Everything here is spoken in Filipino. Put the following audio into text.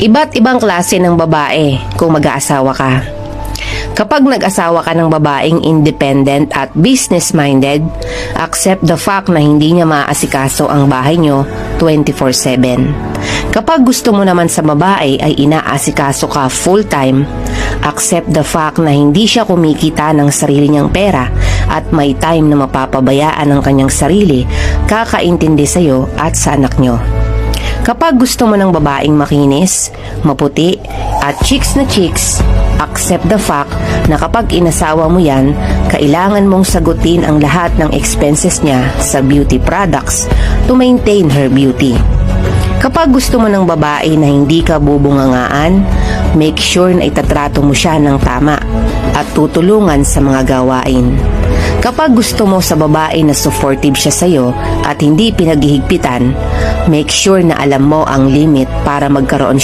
Iba't ibang klase ng babae kung mag-aasawa ka. Kapag nag-asawa ka ng babaeng independent at business-minded, accept the fact na hindi niya maaasikaso ang bahay niyo 24/7. Kapag gusto mo naman sa babae ay inaasikaso ka full-time, accept the fact na hindi siya kumikita ng sarili niyang pera at may time na mapapabayaan ang kanyang sarili, kakaintindi sa iyo at sa anak niyo. Kapag gusto mo ng babaeng makinis, maputi, at chicks na chicks, accept the fact na kapag inasawa mo yan, kailangan mong sagutin ang lahat ng expenses niya sa beauty products to maintain her beauty. Kapag gusto mo ng babae na hindi ka bubungangaan, make sure na itatrato mo siya ng tama at tutulungan sa mga gawain. Kapag gusto mo sa babae na supportive siya sa'yo at hindi pinaghihigpitan, make sure na alam mo ang limit para magkaroon